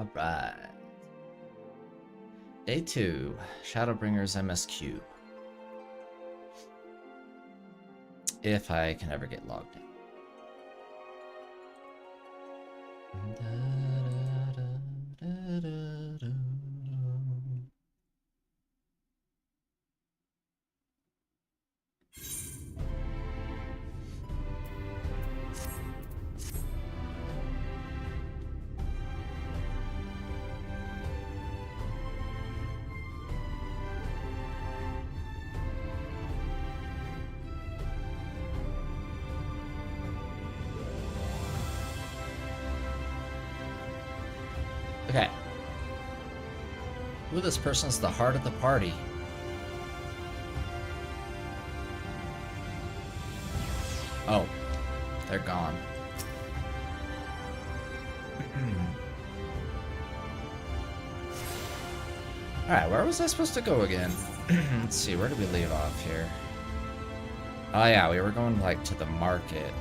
Alright. Day 2, Shadowbringers MS Cube. If I can ever get logged in. Okay. Ooh, this person's the heart of the party. Oh, they're gone. Alright, where was I supposed to go again? Let's see, where did we leave off here? Oh yeah, we were going like to the market.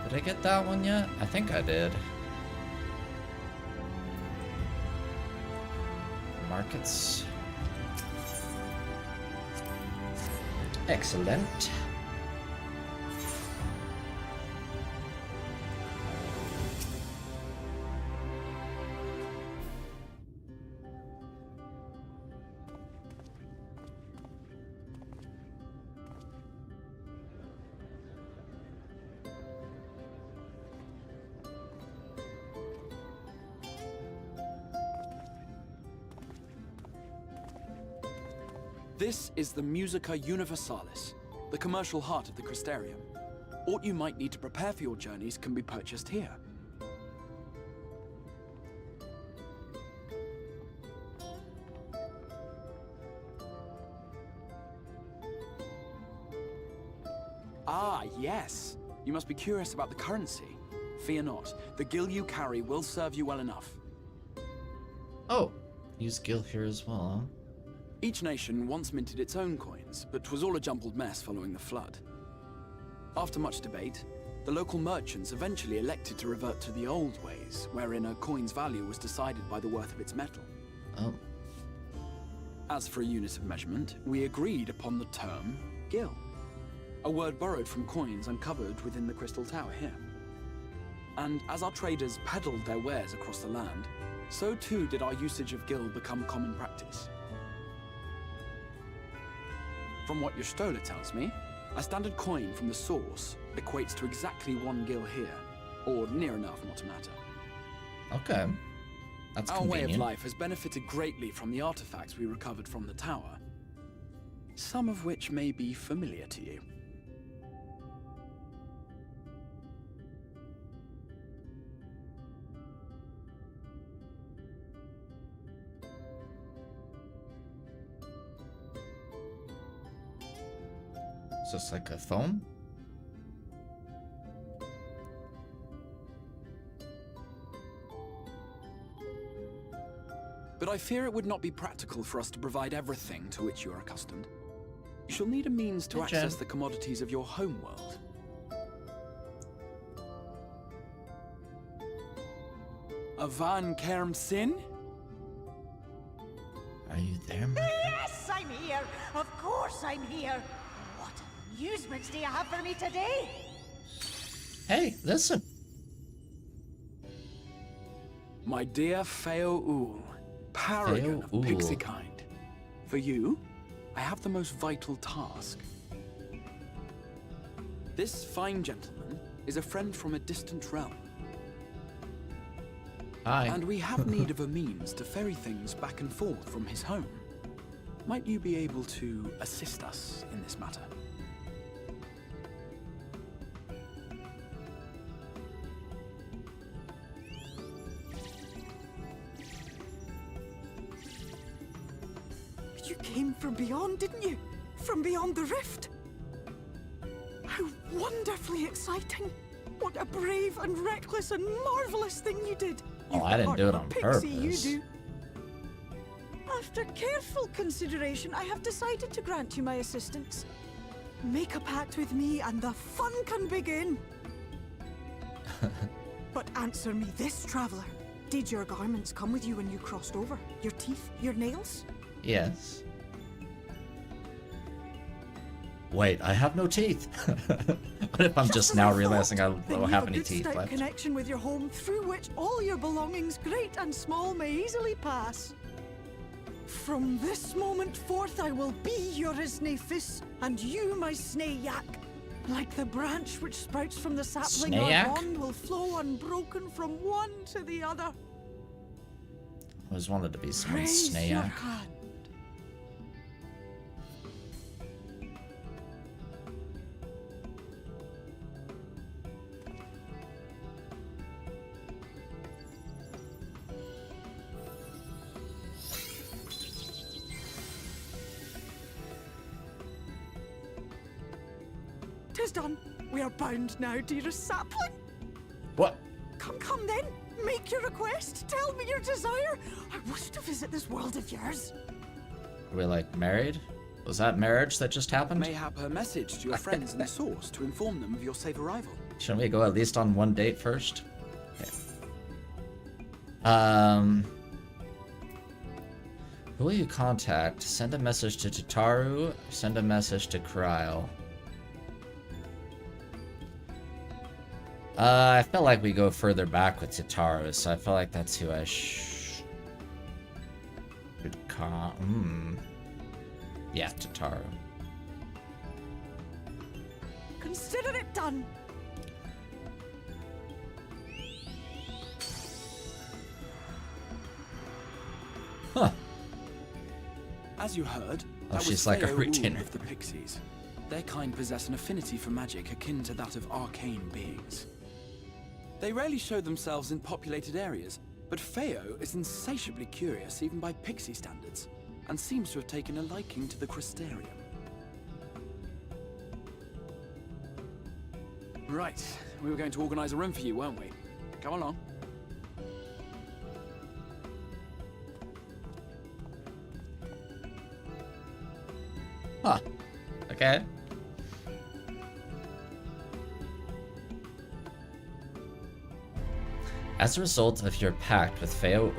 Did I get that one yet? I think I did. Markets. Excellent. This is the Musica Universalis, the commercial heart of the Crystarium. What you might need to prepare for your journeys can be purchased here. Ah, yes. You must be curious about the currency. Fear not. The gil you carry will serve you well enough. Oh, use gil here as well, huh? Each nation once minted its own coins, but 'twas all a jumbled mess following the flood. After much debate, the local merchants eventually elected to revert to the old ways, wherein a coin's value was decided by the worth of its metal. Oh. As for a unit of measurement, we agreed upon the term gil, a word borrowed from coins uncovered within the Crystal Tower here. And as our traders peddled their wares across the land, so too did our usage of gil become common practice. From what your stola tells me, a standard coin from the source equates to exactly 1 gil here, or near enough not to matter. Okay. That's Our convenient. way of life has benefited greatly from the artifacts we recovered from the tower, some of which may be familiar to you. So it's like a phone? But I fear it would not be practical for us to provide everything to which you are accustomed. You shall need a means to access the commodities of your home world. Avan Kerm Sin? Are you there, my friend? Yes, I'm here. Of course I'm here. What amusements do you have for me today? Hey, listen. My dear Feo Ul, paragon Feo of pixie Ul. kind. For you, I have the most vital task. This fine gentleman is a friend from a distant realm. Hi. And we have need of a means to ferry things back and forth from his home. Might you be able to assist us in this matter? You came from beyond, didn't you? From beyond the rift? How wonderfully exciting! What a brave and reckless and marvelous thing you did! Oh, I didn't do it on Pixie, you purpose. do. After careful consideration, I have decided to grant you my assistance. Make a pact with me and the fun can begin. But answer me this, traveller. Did your garments come with you when you crossed over? Your teeth? Your nails? Yes. Wait, I have no teeth. What if I'm just now realizing I don't have any teeth left? Connection with your home through which all your belongings, great and small, may easily pass. From this moment forth, I will be your Isnefis, and you my Snayak. Like the branch which sprouts from the sapling, our bond will flow unbroken from one to the other. I always wanted to be someone's Raise your Snayak. hand. Tis done. We are bound now, dearest sapling. What? Come then. Make your request. Tell me your desire. I wish to visit this world of yours. Are we like married? Was that marriage that just happened? Mayhap her message to your friends in the source to inform them of your safe arrival. Shouldn't we go at least on one date first? Okay. Who will you contact? Send a message to Tataru. Send a message to Kryl. I feel like we go further back with Tataru, so I feel like that's who I should Yeah, Tataru. Consider it done. Huh. As you heard, Oh, that she's was like a Feo retainer. of the Pixies. Their kind possess an affinity for magic akin to that of arcane beings. They rarely show themselves in populated areas, but Feo is insatiably curious even by Pixie standards, and seems to have taken a liking to the Crystarium. Right, we were going to organize a room for you, weren't we? Come along. Huh. Okay. As a result of your pact with Feo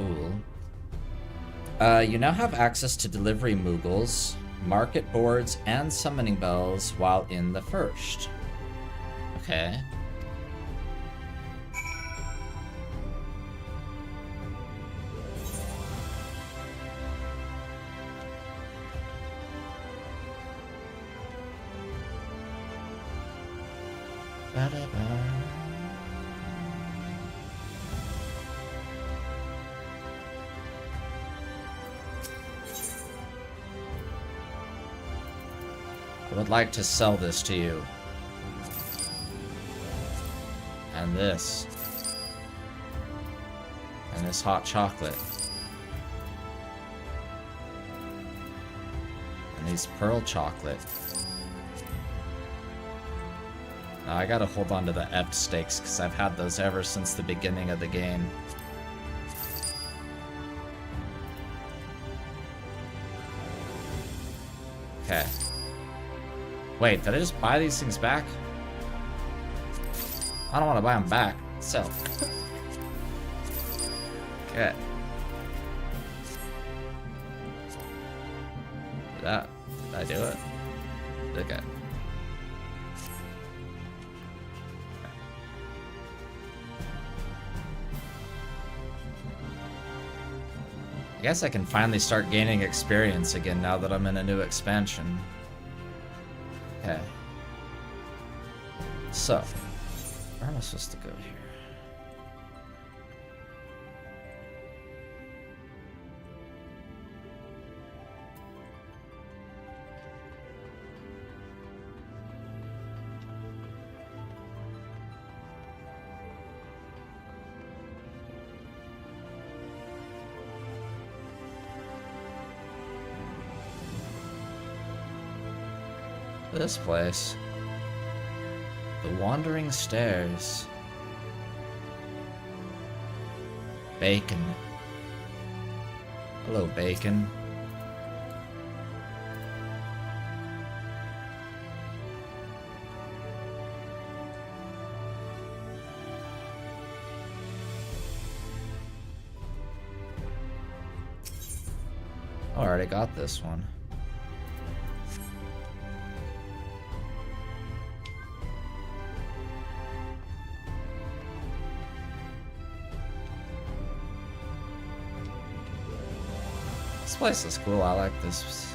Ul, you now have access to delivery Moogles, market boards, and summoning bells while in the first. Okay. Ba-da-ba. I would like to sell this to you. And this. And this hot chocolate. And these pearl chocolate. Now I gotta hold on to the F stakes because I've had those ever since the beginning of the game. Okay. Wait, did I just buy these things back? I don't want to buy them back. Sell. Okay. Did I do it? Okay. I guess I can finally start gaining experience again now that I'm in a new expansion. Okay. So, where am I supposed to go here? This place. The Wandering Stairs. Bacon. Hello, Bacon. Oh, I already got this one. This place is cool. I like this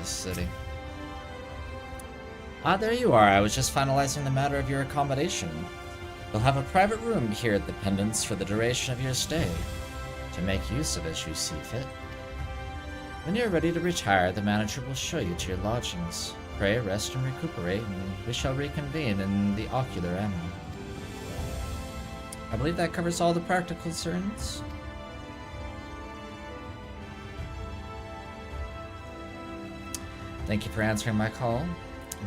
city. Ah, there you are. I was just finalizing the matter of your accommodation. You'll have a private room here at the Pendants for the duration of your stay, to make use of as you see fit. When you're ready to retire, the manager will show you to your lodgings. Pray, rest, and recuperate, and we shall reconvene in the ocular ammo. I believe that covers all the practical concerns. Thank you for answering my call.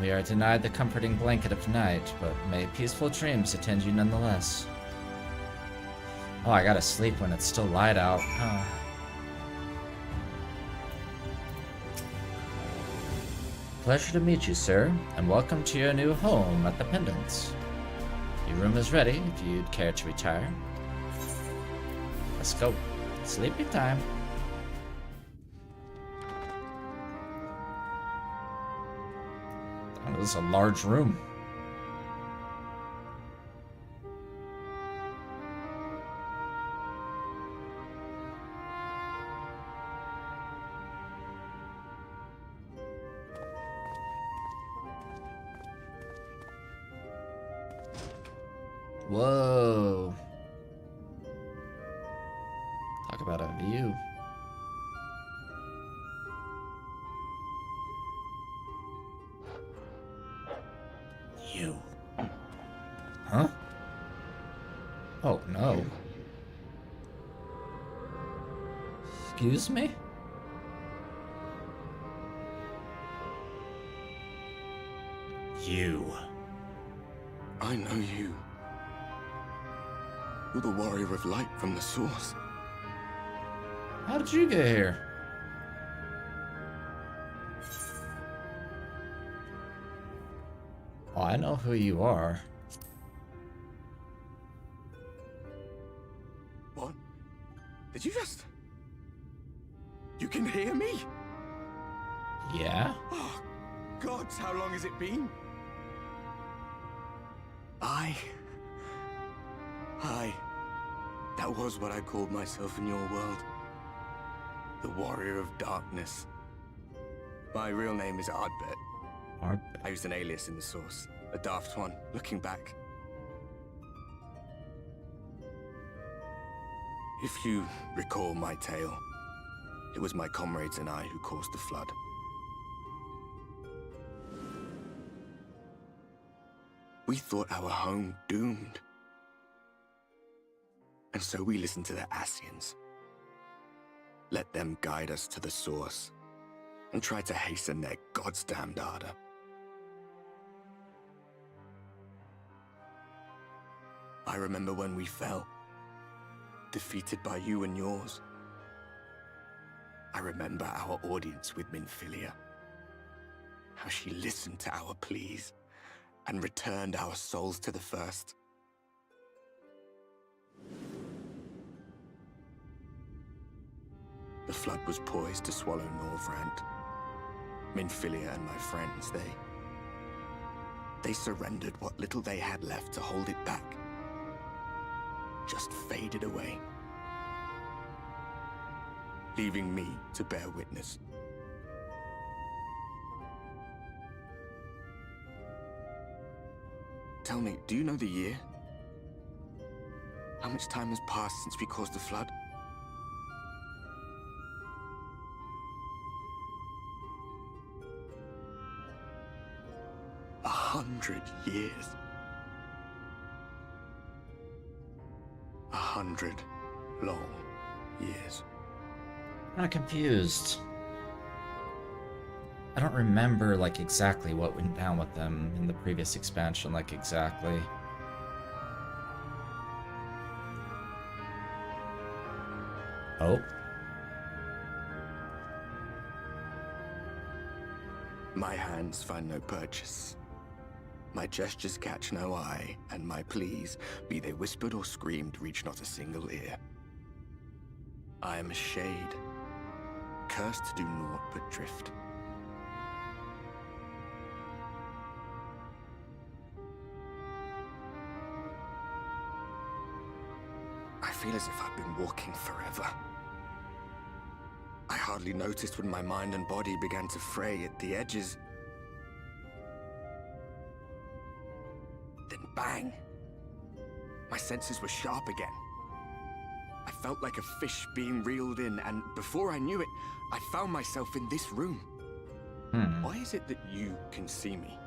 We are denied the comforting blanket of night, but may peaceful dreams attend you nonetheless. Oh, I gotta sleep when it's still light out. Huh. Pleasure to meet you, sir, and welcome to your new home at the Pendants. Your room is ready if you'd care to retire. Let's go. Sleepy time. Oh, this is a large room. Whoa. Talk about a view. You. Huh? Oh, no. Excuse me? You. I know you. You're the warrior of light from the source. How did you get here? Oh, I know who you are. What? Did you just... You can hear me? Yeah? Oh, gods, how long has it been? That was what I called myself in your world. The Warrior of Darkness. My real name is Ardbert. I used an alias in the source. A daft one, looking back. If you recall my tale, it was my comrades and I who caused the flood. We thought our home doomed. And so we listened to the Ascians. Let them guide us to the source, and try to hasten their goddamned ardor. I remember when we fell, defeated by you and yours. I remember our audience with Minfilia, how she listened to our pleas and returned our souls to the first. The flood was poised to swallow Norvrand. Minfilia and my friends, they surrendered what little they had left to hold it back. Just faded away, leaving me to bear witness. Tell me, do you know the year? How much time has passed since we caused the flood? 100 years. 100 long years. I'm not confused. I don't remember, like, exactly what went down with them in the previous expansion, like, exactly. Oh. My hands find no purchase. My gestures catch no eye, and my pleas, be they whispered or screamed, reach not a single ear. I am a shade, cursed to do naught but drift. I feel as if I've been walking forever. I hardly noticed when my mind and body began to fray at the edges. Then bang! My senses were sharp again. I felt like a fish being reeled in, and before I knew it, I found myself in this room. Why is it that you can see me?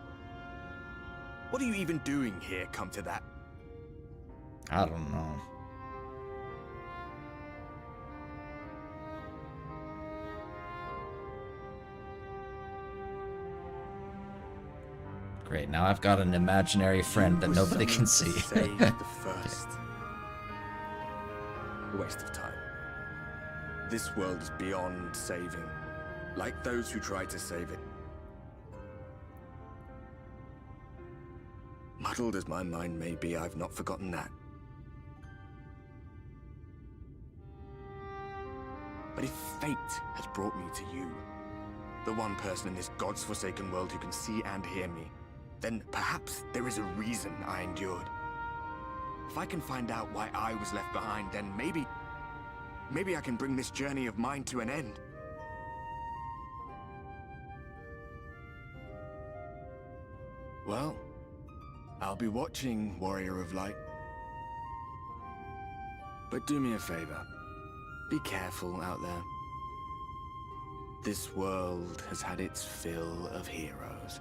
What are you even doing here, come to that? I don't know. Great, now I've got an imaginary friend that nobody can see. Save the first. A waste of time. This world is beyond saving, like those who try to save it. Muddled as my mind may be, I've not forgotten that. But if fate has brought me to you, the one person in this god's-forsaken world who can see and hear me, then perhaps there is a reason I endured. If I can find out why I was left behind, then maybe I can bring this journey of mine to an end. Well, I'll be watching, Warrior of Light. But do me a favor. Be careful out there. This world has had its fill of heroes.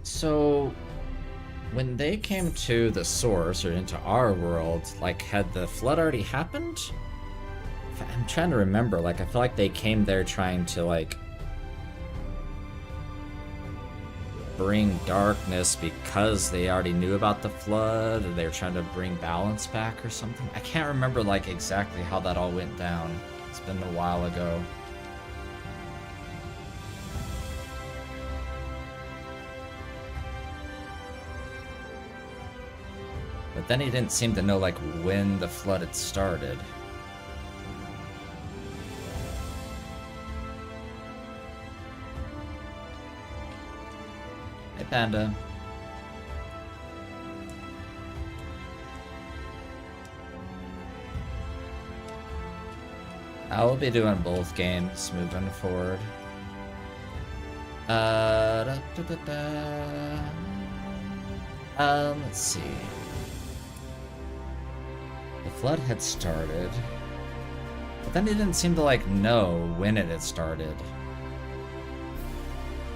So, when they came to the source, or into our world, like, had the flood already happened? I'm trying to remember, like, I feel like they came there trying to, like, bring darkness because they already knew about the flood, or they were trying to bring balance back or something. I can't remember, like, exactly how that all went down. It's been a while ago. But then he didn't seem to know, like, when the flood had started. Hey, Panda. I will be doing both games moving forward. Let's see. The flood had started, but then he didn't seem to, like, know when it had started.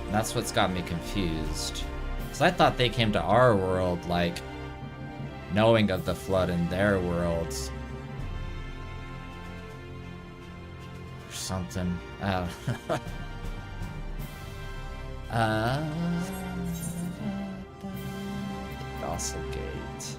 And that's what's got me confused. Because I thought they came to our world, like, knowing of the flood in their worlds. Or something. I don't know. Fossil Gate.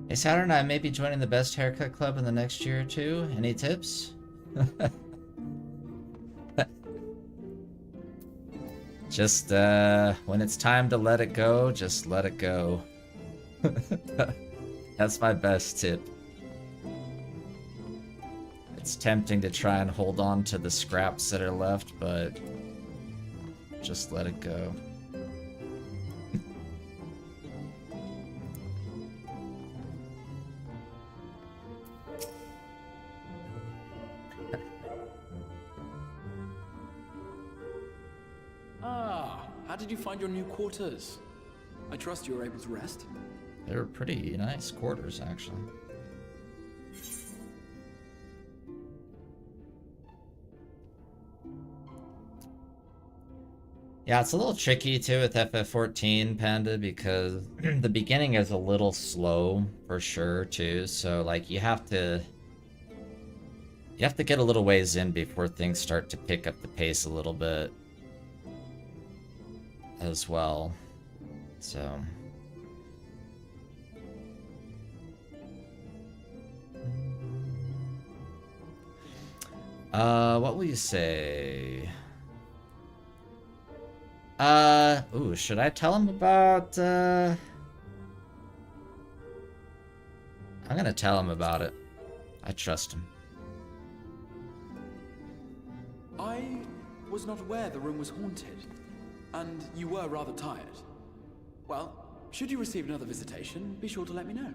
Hey Saturn, I may be joining the best haircut club in the next year or two. Any tips? Just, when it's time to let it go, just let it go. That's my best tip. It's tempting to try and hold on to the scraps that are left, but just let it go. Ah, how did you find your new quarters? I trust you were able to rest. They were pretty nice quarters, actually. Yeah, it's a little tricky too with FF14 Panda because the beginning is a little slow for sure too. So like you have to get a little ways in before things start to pick up the pace a little bit as well. So what will you say? Ooh, should I tell him about, I'm gonna tell him about it. I trust him. I was not aware the room was haunted, and you were rather tired. Well, should you receive another visitation, be sure to let me know.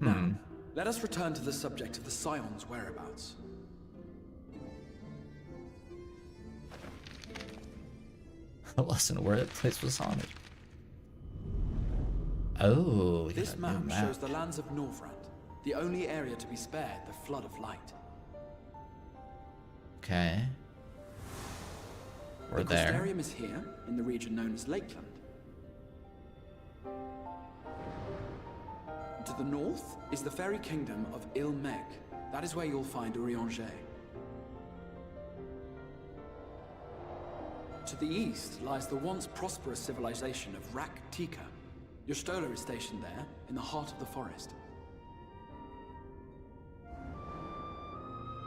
Now, let us return to the subject of the Scion's whereabouts. I wasn't aware that place was haunted. Oh, we got This a new map shows the lands of Norvrand, the only area to be spared the flood of light. Okay. We're The there. Crystarium is here, in the region known as Lakeland. To the north is the fairy kingdom of Il-Meg. That is where you'll find Urianger. To the east lies the once prosperous civilization of Rak-Tika. Your Stola is stationed there, in the heart of the forest.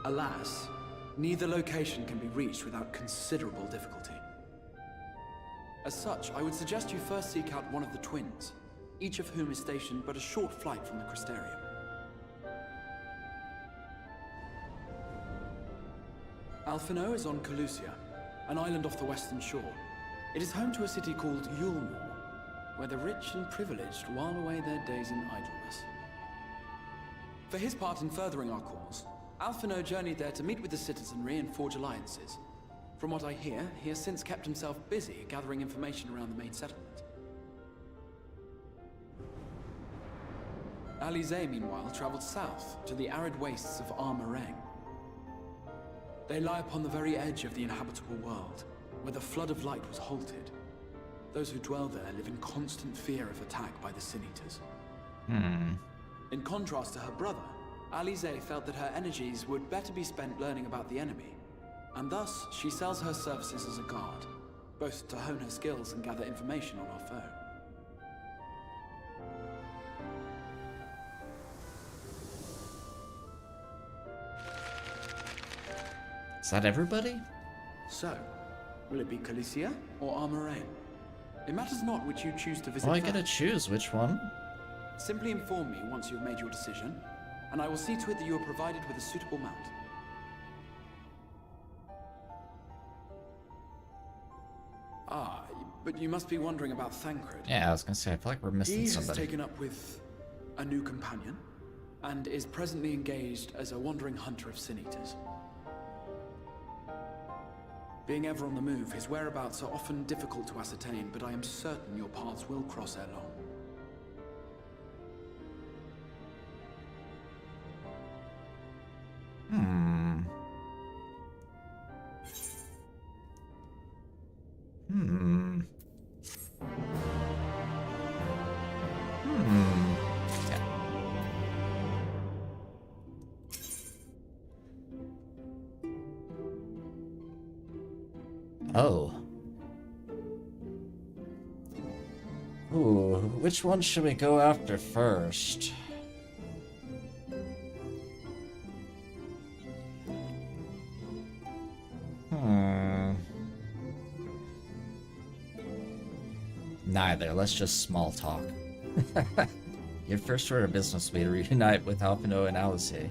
Alas, neither location can be reached without considerable difficulty. As such, I would suggest you first seek out one of the twins, each of whom is stationed but a short flight from the Crystarium. Alphino is on Calusia, an island off the western shore. It is home to a city called Yulmore, where the rich and privileged while away their days in idleness. For his part in furthering our cause, Alphino journeyed there to meet with the citizenry and forge alliances. From what I hear, he has since kept himself busy gathering information around the main settlement. Alize, meanwhile, traveled south to the arid wastes of Armareng. They lie upon the very edge of the inhabitable world, where the flood of light was halted. Those who dwell there live in constant fear of attack by the Sin-Eaters. In contrast to her brother, Alize felt that her energies would better be spent learning about the enemy, and thus she sells her services as a guard, both to hone her skills and gather information on our foe. Is that everybody? So, will it be Calicia or Armarane? It matters not which you choose to visit Well, I first. gotta choose which one. Simply inform me once you've made your decision, and I will see to it that you are provided with a suitable mount. Ah, but you must be wondering about Thancred. Yeah, I was gonna say, I feel like we're missing He has somebody. taken up with a new companion, and is presently engaged as a wandering hunter of Sin-Eaters. Being ever on the move, his whereabouts are often difficult to ascertain, but I am certain your paths will cross ere long. Okay. Oh. Ooh, which one should we go after first? Neither. Let's just small talk. Your first order of business will be to reunite with Alpino and Alice. Okay.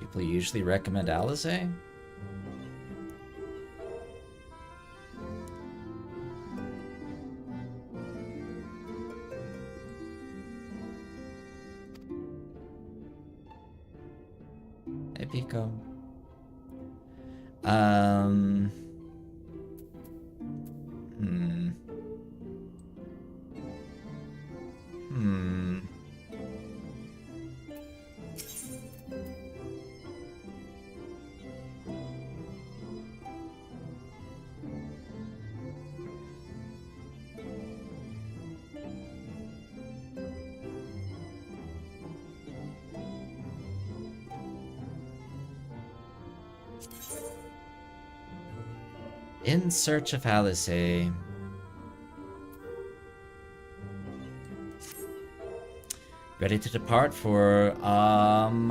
People usually recommend Alice? Hey, Pico. In search of Alice. Ready to depart for Arang?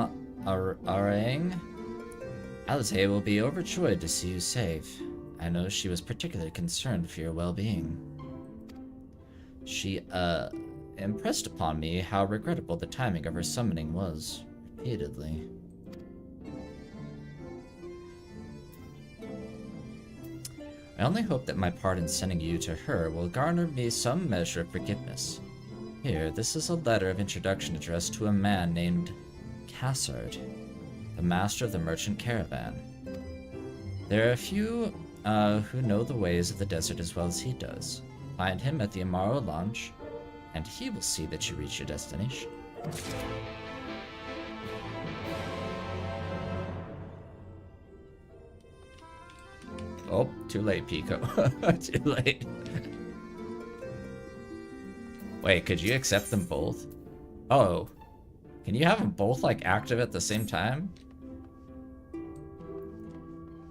Alice will be overjoyed to see you safe. I know she was particularly concerned for your well-being. She impressed upon me how regrettable the timing of her summoning was, repeatedly. I only hope that my part in sending you to her will garner me some measure of forgiveness. Here, this is a letter of introduction addressed to a man named Cassard, the master of the merchant caravan. There are a few who know the ways of the desert as well as he does. Find him at the Amaro launch, and he will see that you reach your destination. Oh, too late, Pico. Too late. Wait, could you accept them both? Oh. Can you have them both, like, active at the same time?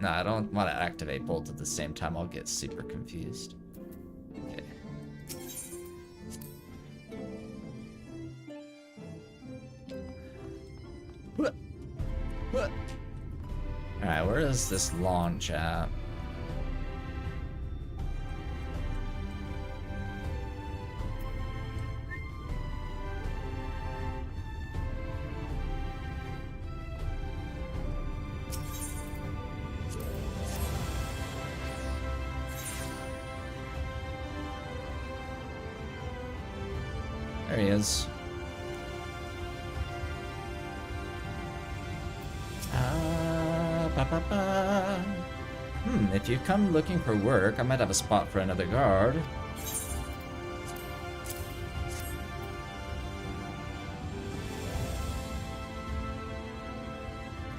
No, I don't want to activate both at the same time. I'll get super confused. Okay. Alright, where is this launch at? There he is. If you come looking for work, I might have a spot for another guard.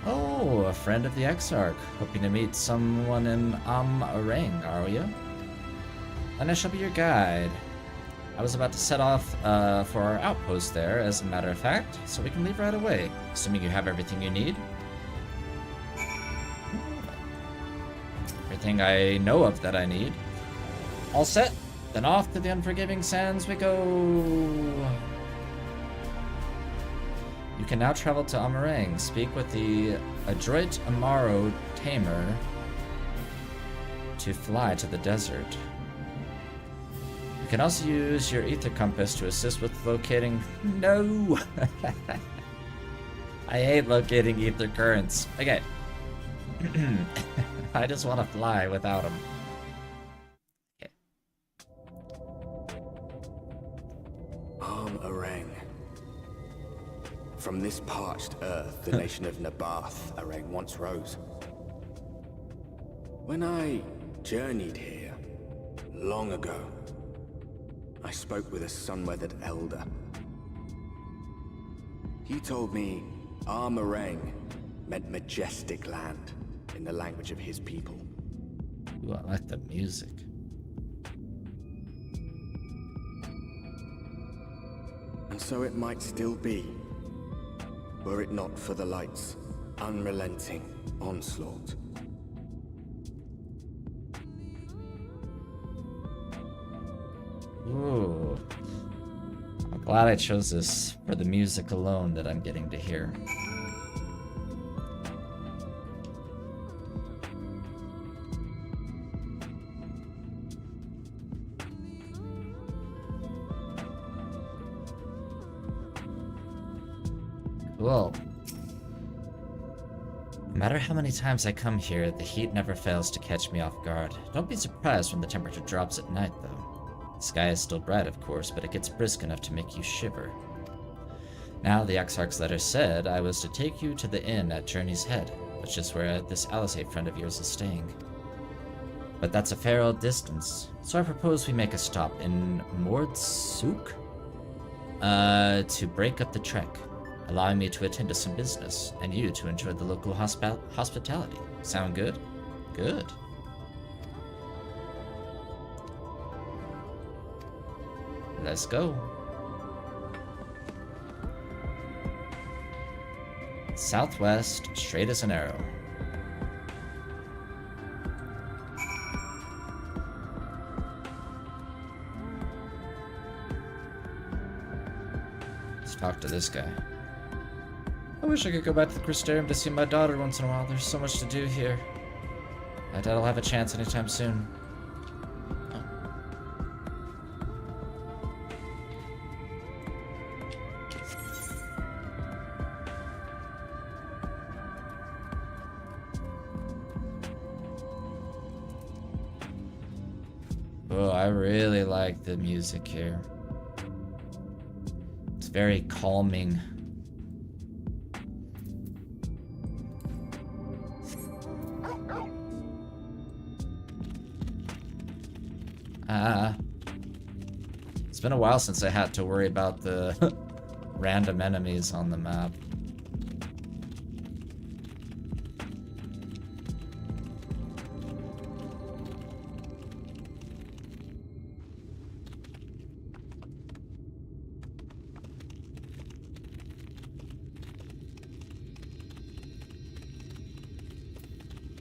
Oh, a friend of the Exarch. Hoping to meet someone in Arang, are you? Then I shall be your guide. I was about to set off for our outpost there, as a matter of fact, so we can leave right away, assuming you have everything you need. Everything I know of that I need. All set, then off to the unforgiving sands we go. You can now travel to Amarang, speak with the adroit Amaro tamer to fly to the desert. You can also use your ether compass to assist with locating... No! I hate locating ether currents. Okay. I just want to fly without them. Okay. Arang. From this parched earth, the nation of Nabath, Arang once rose. When I journeyed here, long ago, I spoke with a sun-weathered elder. He told me Armarang meant majestic land in the language of his people. Ooh, I like the music. And so it might still be, were it not for the light's unrelenting onslaught. Ooh. I'm glad I chose this for the music alone that I'm getting to hear. Cool. No matter how many times I come here, the heat never fails to catch me off guard. Don't be surprised when the temperature drops at night, though. The sky is still bright, of course, but it gets brisk enough to make you shiver. Now, the Exarch's letter said I was to take you to the inn at Journey's Head, which is where this Alizé friend of yours is staying. But that's a fair old distance, so I propose we make a stop in Mordsuk to break up the trek, allowing me to attend to some business, and you to enjoy the local hospitality. Sound good? Good. Let's go. Southwest, straight as an arrow. Let's talk to this guy. I wish I could go back to the Crystarium to see my daughter once in a while. There's so much to do here. I doubt I'll have a chance anytime soon. Oh, I really like the music here. It's very calming. It's been a while since I had to worry about the random enemies on the map.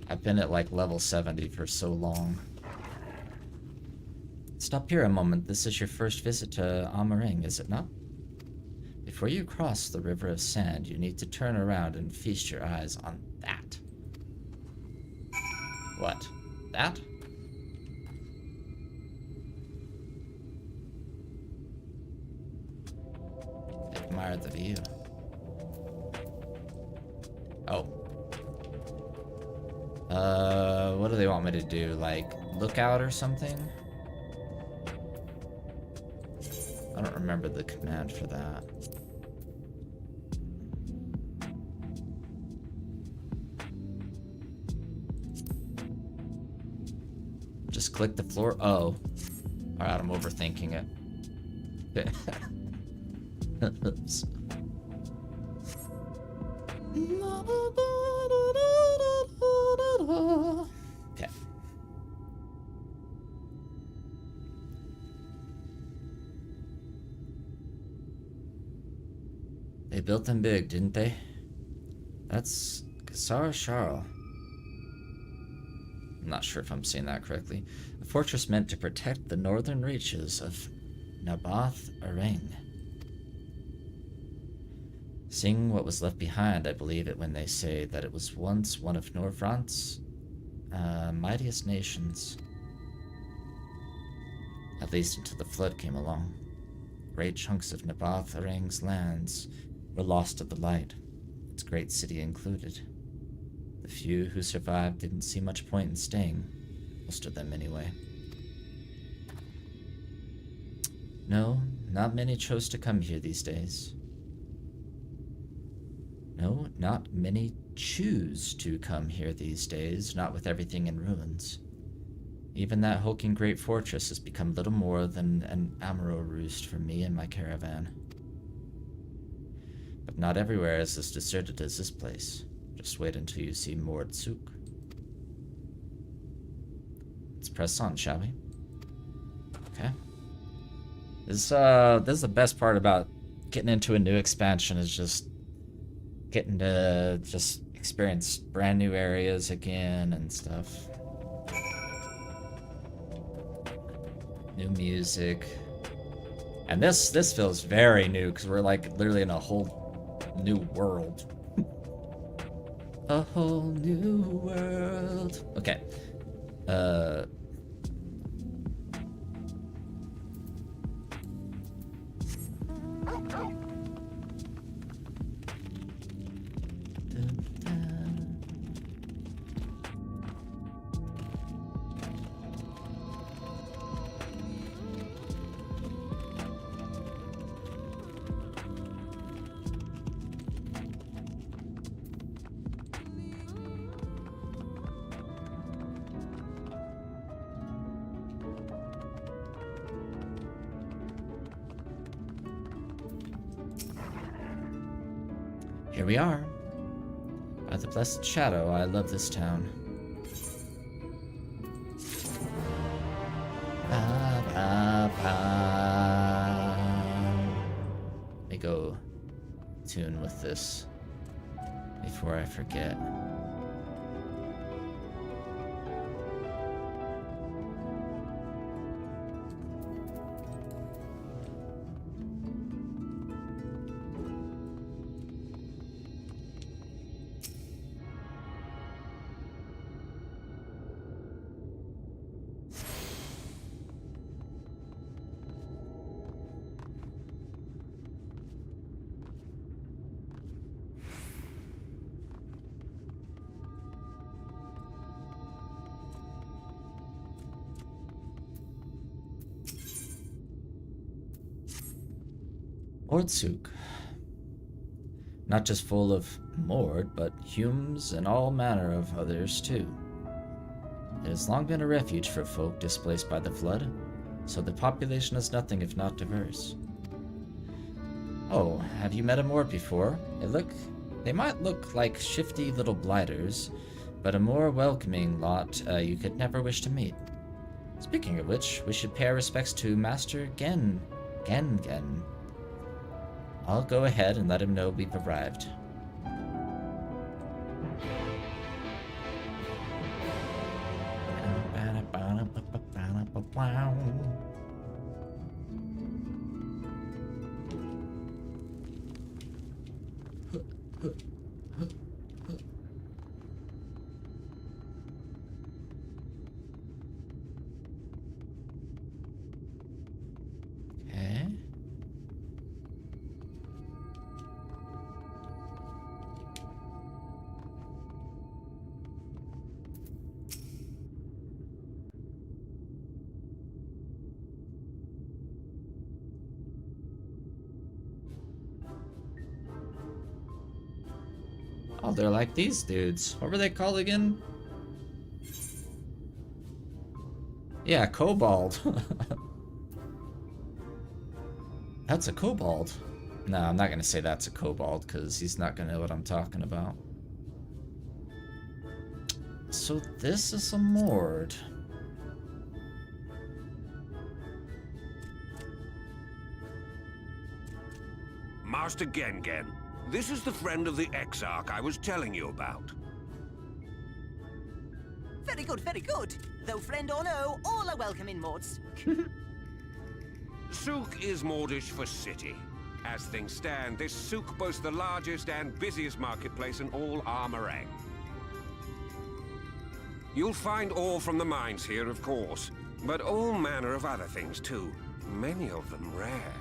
I've been at like level 70 for so long. Stop here a moment. This is your first visit to Amaring, is it not? Before you cross the River of Sand, you need to turn around and feast your eyes on that. What? That? Admire the view. Oh. What do they want me to do? Like, look out or something? I don't remember the command for that. Just click the floor. Oh. Alright, I'm overthinking it. Oops. Okay. They built them big, didn't they? That's Kasar Sharl. I'm not sure if I'm saying that correctly. A fortress meant to protect the northern reaches of Nabath Arang. Seeing what was left behind, I believe it when they say that it was once one of Norvrant's mightiest nations. At least until the flood came along. Great chunks of Nabath Arang's lands were lost to the light, its great city included. The few who survived didn't see much point in staying, most of them anyway. No, not many chose to come here these days. No, not many choose to come here these days, not with everything in ruins. Even that hulking great fortress has become little more than an Amaro roost for me and my caravan. But not everywhere is as deserted as this place. Just wait until you see Mordsuk. Let's press on, shall we? Okay. This is the best part about getting into a new expansion, is just getting to just experience brand new areas again and stuff. New music. And this feels very new, because we're like literally in a whole new world. A whole new world. Okay. Here we are. By the blessed shadow, I love this town. Ba, ba, ba. Let me go tune with this before I forget. Ordsuk. Not just full of Mord, but Humes and all manner of others too. It has long been a refuge for folk displaced by the flood, so the population is nothing if not diverse. Oh, have you met a Mord before? They might look like shifty little blighters, but a more welcoming lot you could never wish to meet. Speaking of which, we should pay our respects to Master Gen. I'll go ahead and let him know we've arrived. Okay. Oh, they're like these dudes. What were they called again? Yeah, kobold. That's a kobold. No, I'm not gonna say that's a kobold, because he's not gonna know what I'm talking about. So this is a Mord. Master Gengen, this is the friend of the Exarch I was telling you about. Very good, very good. Though friend or no, all are welcome in Mords. Souk is Mordish for city. As things stand, this souk boasts the largest and busiest marketplace in all Armorang. You'll find ore from the mines here, of course, but all manner of other things too, many of them rare.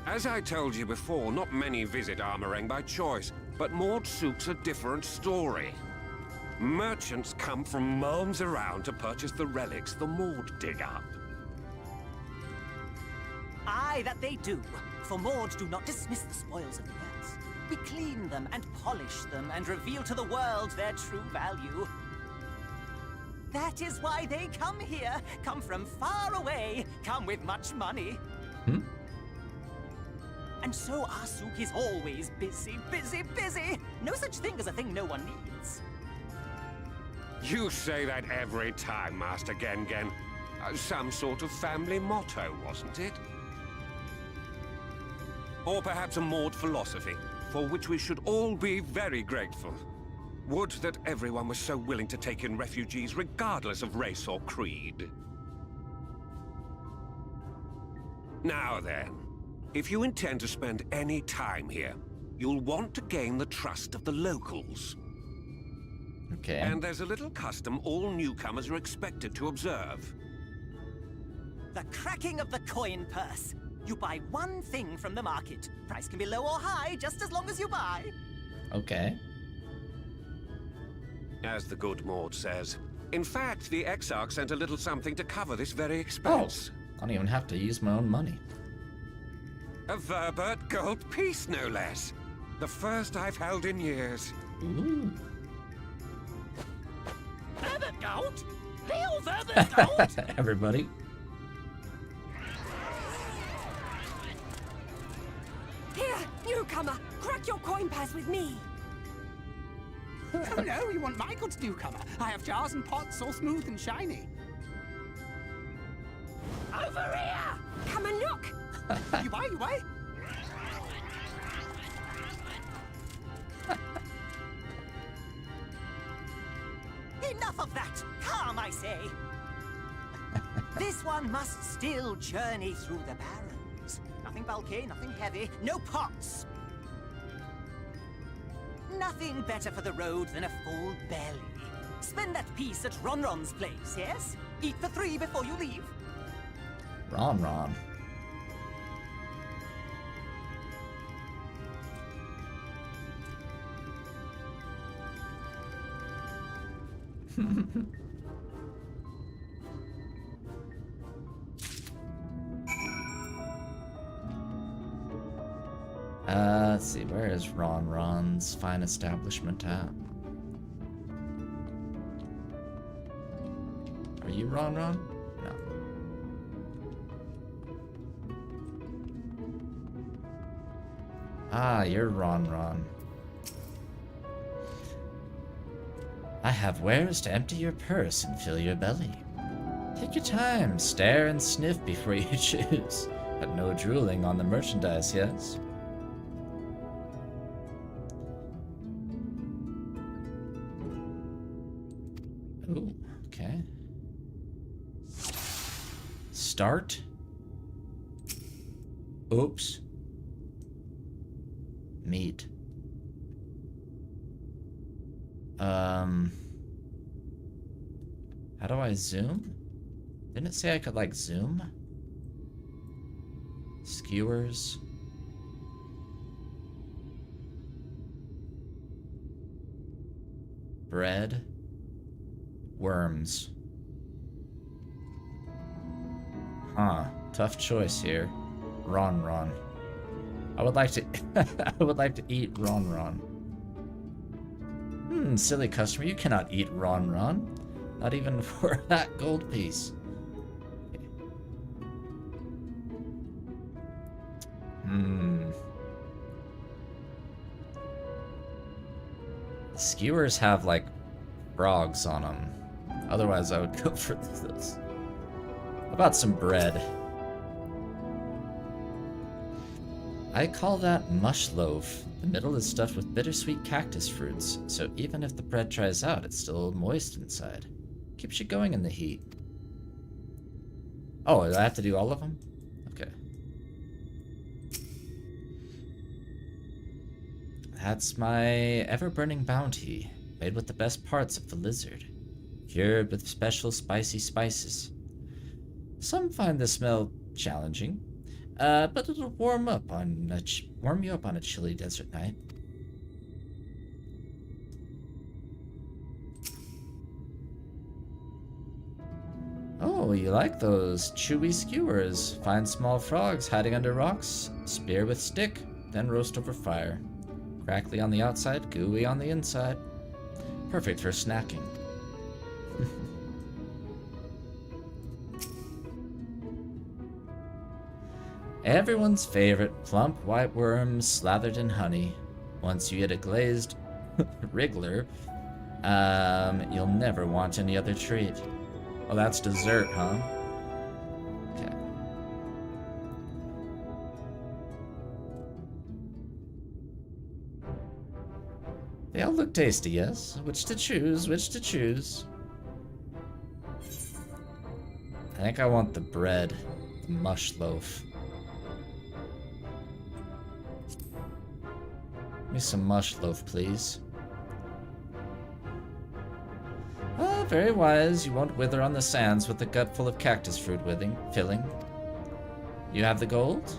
As I told you before, not many visit Armorang by choice, but Mord Souk's a different story. Merchants come from miles around to purchase the relics the Mord dig up. Aye, that they do. For Mords do not dismiss the spoils of the earth. We clean them and polish them and reveal to the world their true value. That is why they come here, come from far away, come with much money. And so our souk is always busy, busy, busy. No such thing as a thing no one needs. You say that every time, Master Gengen. Some sort of family motto, wasn't it? Or perhaps a Mord philosophy, for which we should all be very grateful. Would that everyone was so willing to take in refugees regardless of race or creed. Now then, if you intend to spend any time here, you'll want to gain the trust of the locals. Okay. And there's a little custom all newcomers are expected to observe. The cracking of the coin purse. You buy one thing from the market. Price can be low or high, just as long as you buy. Okay. As the good Mord says. In fact, the Exarch sent a little something to cover this very expense. I don't even have to use my own money. A Verbert gold piece, no less. The first I've held in years. Ooh. Verbert gold? Real Verbert gold? Everybody. Here, newcomer! Crack your coin purse with me! Oh no, you want my goods, newcomer? I have jars and pots all smooth and shiny. Over here! Come and look! You buy? Enough of that! Calm, I say! This one must still journey through the barrens. Nothing bulky, nothing heavy, no pots. Nothing better for the road than a full belly. Spend that piece at Ronron's place, yes? Eat for 3 before you leave. Ron. Let's see, where is Ron's fine establishment at? Are you Ron? No. Ah, you're Ron. I have wares to empty your purse and fill your belly. Take your time, stare and sniff before you choose, but no drooling on the merchandise, yes? Ooh, okay. Start. Oops. Meat. How do I zoom? Didn't it say I could, like, zoom? Skewers. Bread. Worms. Huh. Tough choice here. Ron. I would like to I would like to eat Ron. Silly customer, you cannot eat Ron. Not even for that gold piece. Skewers have, like, frogs on them. Otherwise, I would go for this. How about some bread? I call that mush loaf. The middle is stuffed with bittersweet cactus fruits, so even if the bread dries out, it's still moist inside. Keeps you going in the heat. Oh, do I have to do all of them? Okay. That's my ever-burning bounty, made with the best parts of the lizard, cured with special spicy spices. Some find the smell challenging, but it'll warm you up on a chilly desert night. Oh, you like those chewy skewers? Find small frogs hiding under rocks, spear with stick, then roast over fire. Crackly on the outside, gooey on the inside. Perfect for snacking. Everyone's favorite plump white worms slathered in honey. Once you get a glazed wriggler, you'll never want any other treat. Well, that's dessert, huh? Okay. They all look tasty, yes? Which to choose? I think I want the bread. The mush loaf. Give me some mush loaf, please. Ah, very wise. You won't wither on the sands with a gut full of cactus fruit filling. You have the gold?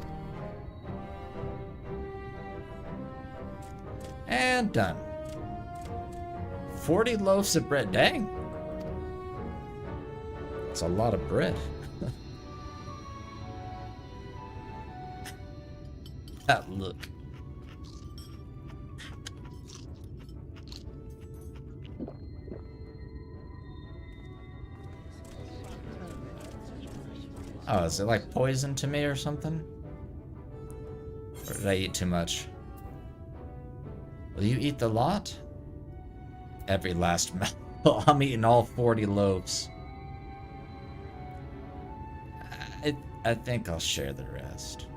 And done. 40 loaves of bread. Dang. That's a lot of bread. That look. Oh, is it like poison to me or something? Or did I eat too much? Will you eat the lot? Every last mouthful. I'm eating all 40 loaves. I think I'll share the rest.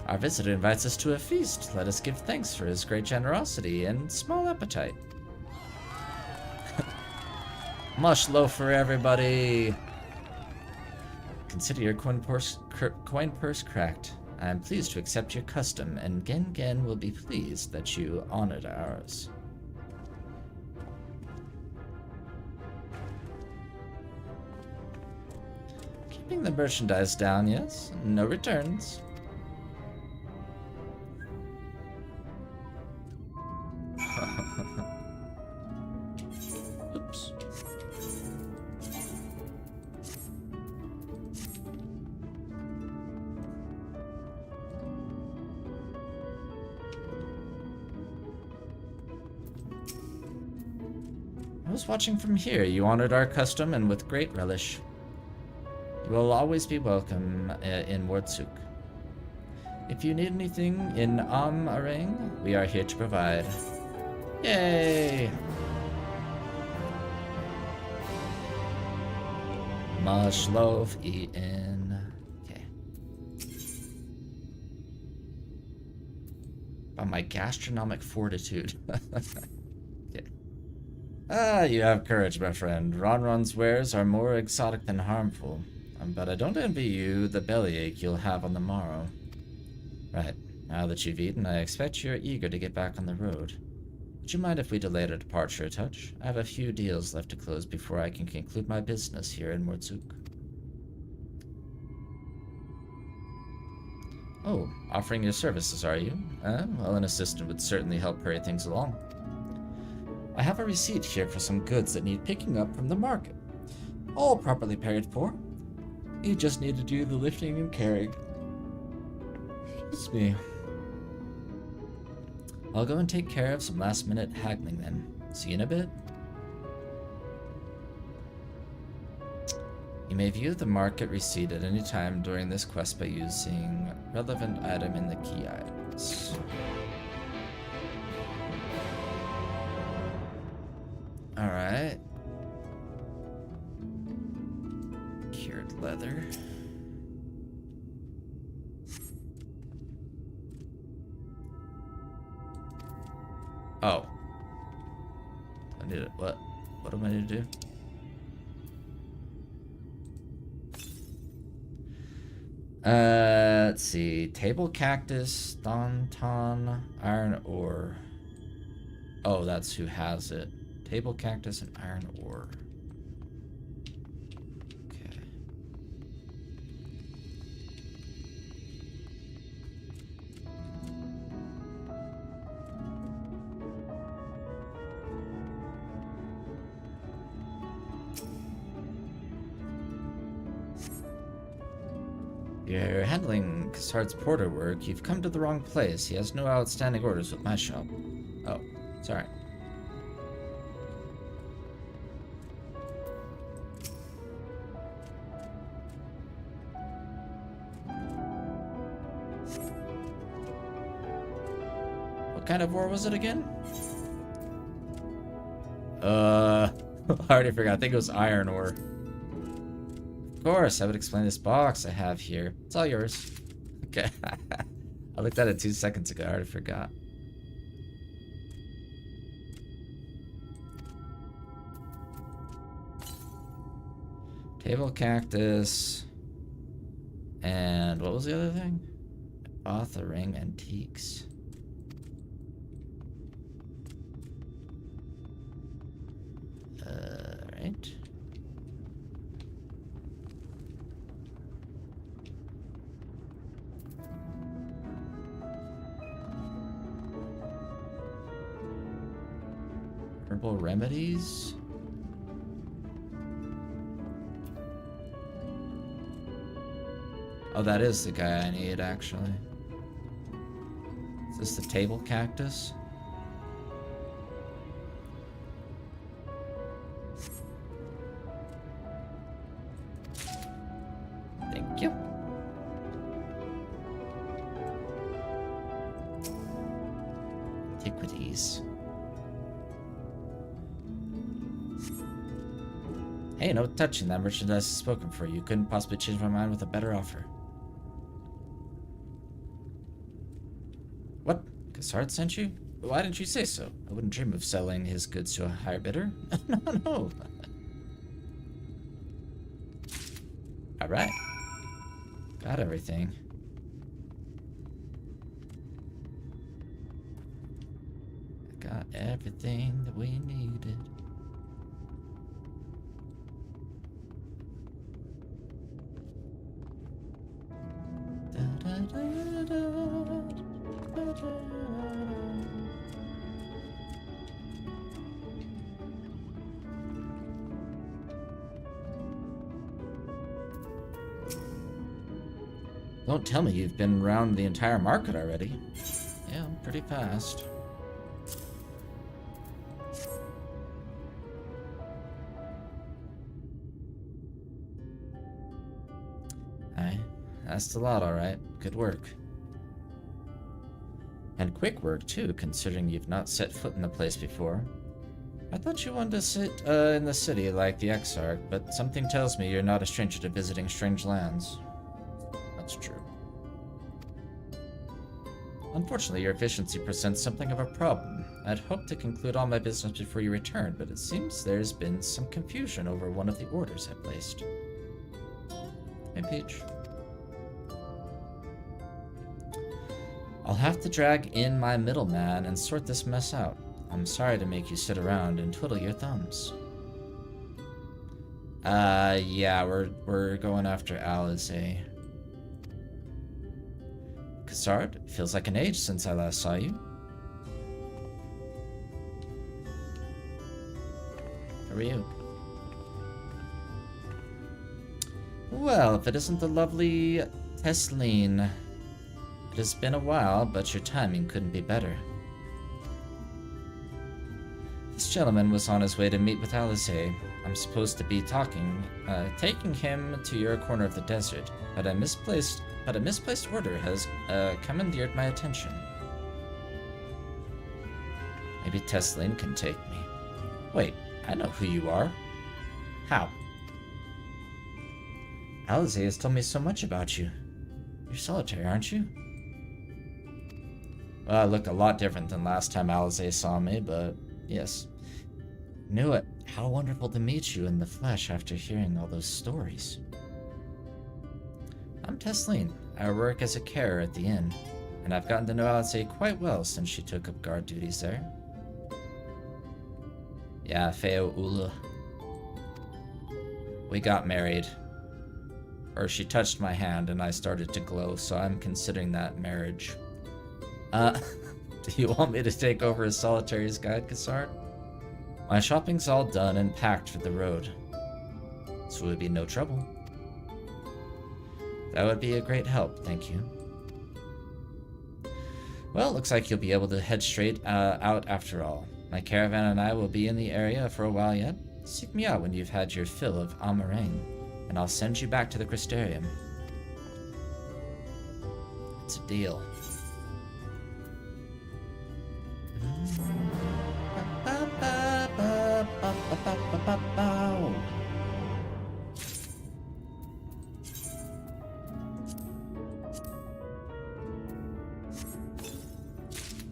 Our visitor invites us to a feast. Let us give thanks for his great generosity and small appetite. Mush loaf for everybody. Consider your coin purse cracked. I am pleased to accept your custom, and Gen will be pleased that you honored ours. Keeping the merchandise down, yes. No returns. Oops. I was watching from here. You honored our custom and with great relish. You will always be welcome in Wartsuk. If you need anything in Arang, we are here to provide. Yay! Mush loaf eaten. Okay. By my gastronomic fortitude. Okay. Ah, you have courage, my friend. Ronron's wares are more exotic than harmful. But I don't envy you the bellyache you'll have on the morrow. Right. Now that you've eaten, I expect you're eager to get back on the road. Would you mind if we delayed our departure a touch? I have a few deals left to close before I can conclude my business here in Mortsuk. Oh, offering your services, are you? Well, an assistant would certainly help hurry things along. I have a receipt here for some goods that need picking up from the market. All properly paid for. You just need to do the lifting and carrying. Excuse me. I'll go and take care of some last-minute haggling then. See you in a bit. You may view the market receipt at any time during this quest by using relevant item in the key items. Alright. Cured leather. Oh. I need it. What? What am I need to do? Let's see. Table cactus, Thonton, iron ore. Oh, that's who has it. Table cactus and iron ore. Okay. You're handling Cassard's porter work. You've come to the wrong place. He has no outstanding orders with my shop. Oh, sorry. What kind of ore was it again? I already forgot. I think it was iron ore. Of course, I would explain this box I have here. It's all yours. Okay. I looked at it 2 seconds ago. I already forgot. Table cactus. And what was the other thing? Authoring antiques. Right. Herbal remedies. Oh, that is the guy I need, actually. Is this the table cactus? Thank you. please. Hey, no touching. That merchandise is spoken for. You couldn't possibly change my mind with a better offer. What? Cassard sent you? Why didn't you say so? I wouldn't dream of selling his goods to a higher bidder. No. Alright. Got everything. Got everything that we needed. Don't tell me you've been around the entire market already. Yeah, pretty fast. Aye, that's a lot, alright. Good work. And quick work, too, considering you've not set foot in the place before. I thought you wanted to sit in the city like the Exarch, but something tells me you're not a stranger to visiting strange lands. That's true. Unfortunately, your efficiency presents something of a problem. I'd hoped to conclude all my business before you return, but it seems there's been some confusion over one of the orders I placed. Hey, Peach. I'll have to drag in my middleman and sort this mess out. I'm sorry to make you sit around and twiddle your thumbs. Yeah, we're going after Alizé. Cassard, feels like an age since I last saw you. How are you? Well, if it isn't the lovely Tesleen. It has been a while, but your timing couldn't be better. This gentleman was on his way to meet with Alizé. I'm supposed to be taking him to your corner of the desert, but a misplaced order has commandeered my attention. Maybe Tesleen can take me. Wait, I know who you are. How? Alizé has told me so much about you. You're solitary, aren't you? Well, I look a lot different than last time Alizé saw me, but yes. Knew it. How wonderful to meet you in the flesh after hearing all those stories. I'm Tesleen. I work as a carer at the inn, and I've gotten to know Alizé quite well since she took up guard duties there. Yeah, Feo Ula. We got married. Or she touched my hand and I started to glow, so I'm considering that marriage. Do you want me to take over as Solitary's guide, Cassard? My shopping's all done and packed for the road, so it would be no trouble. That would be a great help, thank you. Well, looks like you'll be able to head straight out after all. My caravan and I will be in the area for a while yet. Seek me out when you've had your fill of Amarang, and I'll send you back to the Crystarium. It's a deal.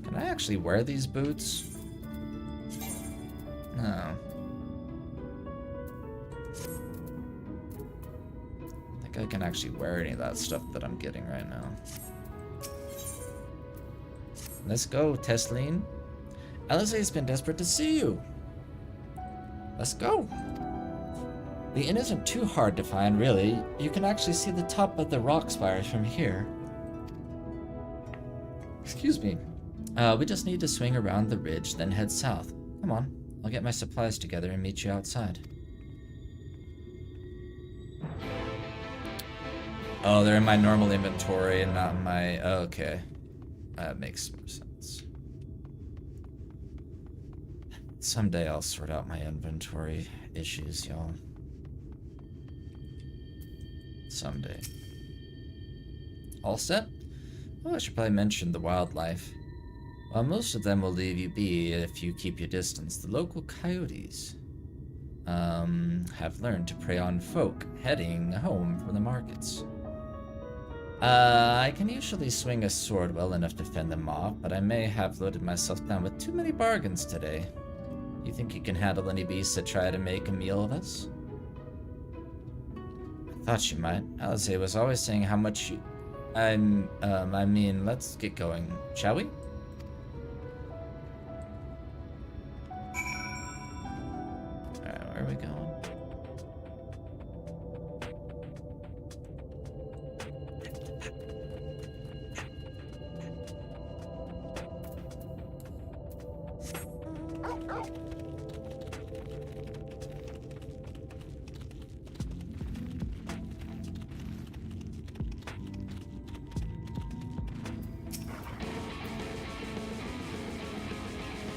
Can I actually wear these boots? No. I think I can actually wear any of that stuff that I'm getting right now. Let's go, Tesleen. Alizé's been desperate to see you. Let's go. The inn isn't too hard to find, really. You can actually see the top of the rock spires from here. Excuse me. We just need to swing around the ridge, then head south. Come on, I'll get my supplies together and meet you outside. Oh, they're in my normal inventory and not in my... Oh, okay. That makes more sense. Someday I'll sort out my inventory issues, y'all. Someday. All set? Oh, I should probably mention the wildlife. While most of them will leave you be if you keep your distance, the local coyotes have learned to prey on folk heading home from the markets. I can usually swing a sword well enough to fend them off, but I may have loaded myself down with too many bargains today. You think you can handle any beasts that try to make a meal of us? I thought you might. Alice was always saying how much you... I mean, let's get going, shall we? Alright, where are we going?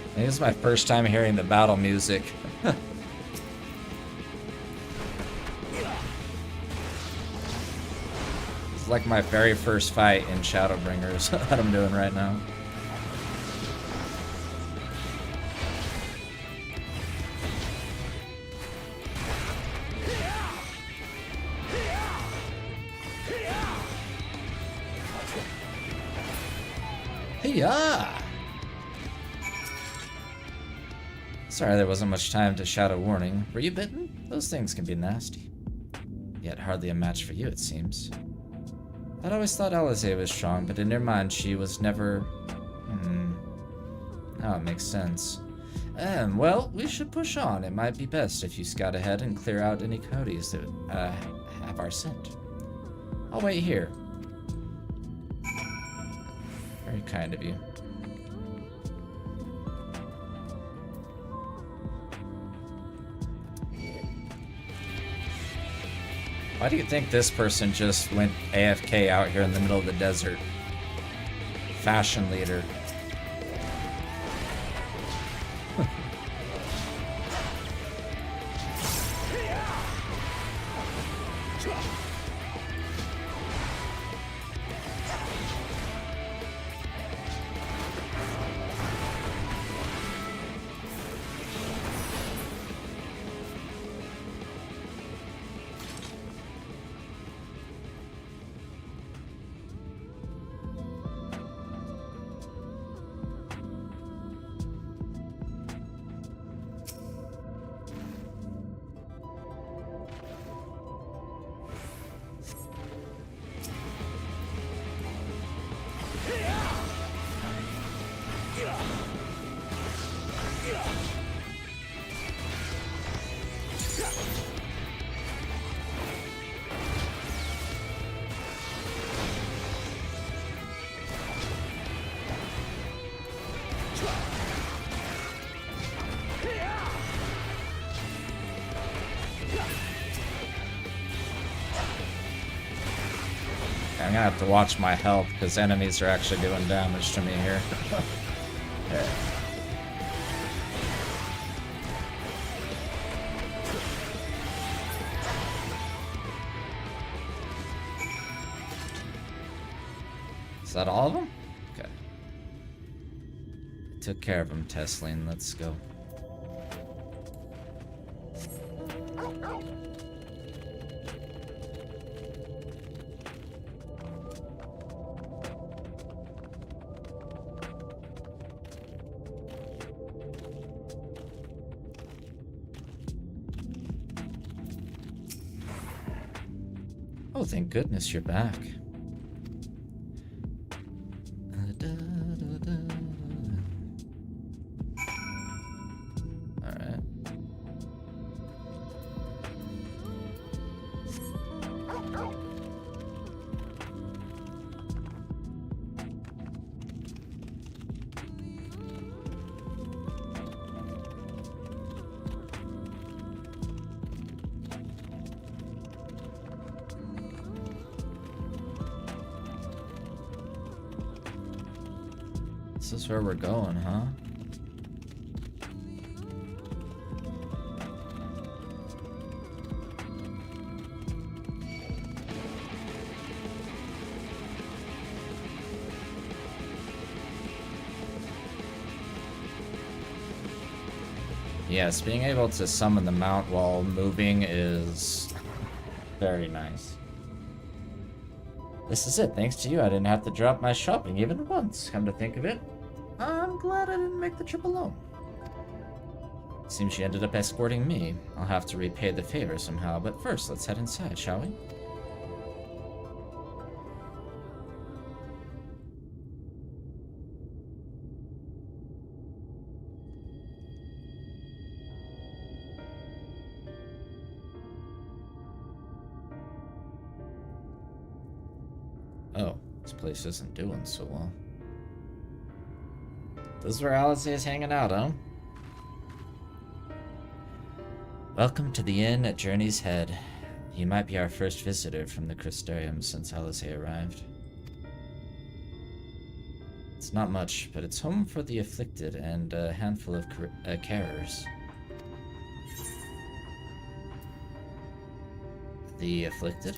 I think this is my first time hearing the battle music. It's like my very first fight in Shadowbringers that I'm doing right now. Hey-ya! Sorry there wasn't much time to shout a warning. Were you bitten? Those things can be nasty. Yet hardly a match for you, it seems. I'd always thought Alize was strong, but in her mind she was never... Oh, it makes sense. Well, we should push on. It might be best if you scout ahead and clear out any coyotes that have our scent. I'll wait here. Very kind of you. Why do you think this person just went AFK out here in the middle of the desert? Fashion leader. I'm gonna have to watch my health because enemies are actually doing damage to me here. Yeah. Is that all of them? Okay. Took care of them, Tesline. Let's go. Oh, thank goodness you're back. Alright. This is where we're going, huh? Yes, being able to summon the mount while moving is very nice. This is it. Thanks to you, I didn't have to drop my shopping even once. Come to think of it, I'm glad I didn't make the trip alone. Seems she ended up escorting me. I'll have to repay the favor somehow, but first, let's head inside, shall we? Oh, this place isn't doing so well. This is where Alice is hanging out, huh? Welcome to the inn at Journey's Head. You might be our first visitor from the Crystarium since Alice arrived. It's not much, but it's home for the afflicted and a handful of carers. The afflicted?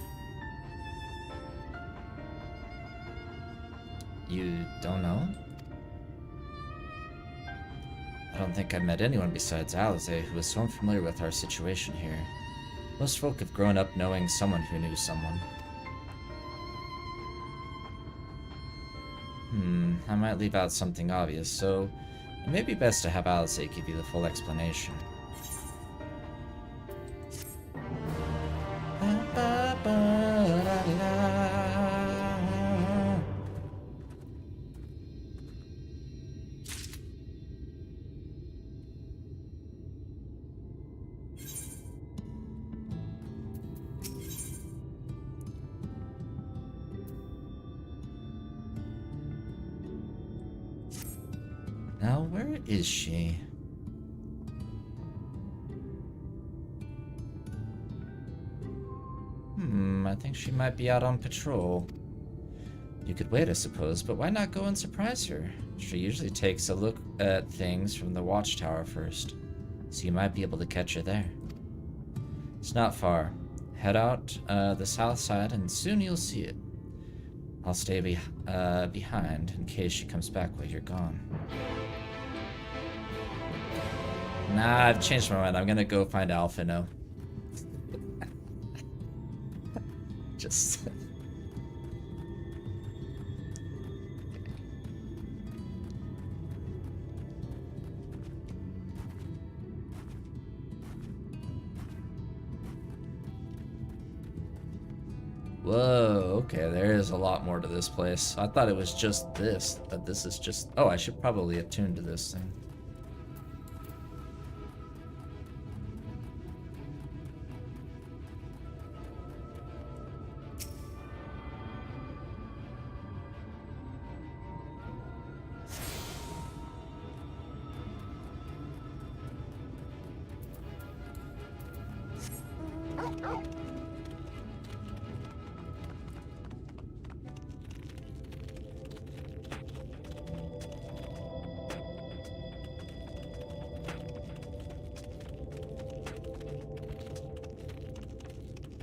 You don't know? I don't think I've met anyone besides Alize who is so unfamiliar with our situation here. Most folk have grown up knowing someone who knew someone. I might leave out something obvious, so it may be best to have Alize give you the full explanation. Now, where is she? I think she might be out on patrol. You could wait, I suppose, but why not go and surprise her? She usually takes a look at things from the watchtower first, so you might be able to catch her there. It's not far. Head out the south side and soon you'll see it. I'll stay behind in case she comes back while you're gone. Nah, I've changed my mind. I'm gonna go find Alphino. Just... Whoa, okay, there is a lot more to this place. I thought it was just this, but this is just... Oh, I should probably attune to this thing.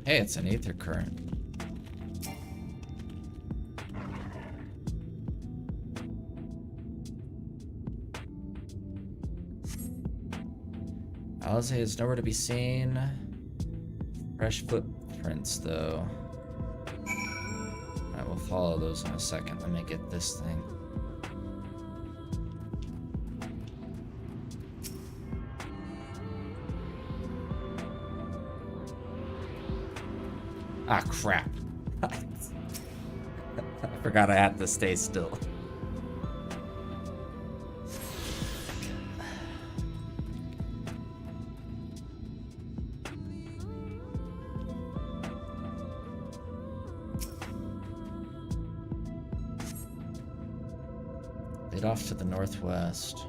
Hey, it's an ether current. Alize is nowhere to be seen. Fresh footprints, though. Alright, we'll follow those in a second. Let me get this thing. Ah, crap. I forgot I had to stay still. Lead off to the northwest.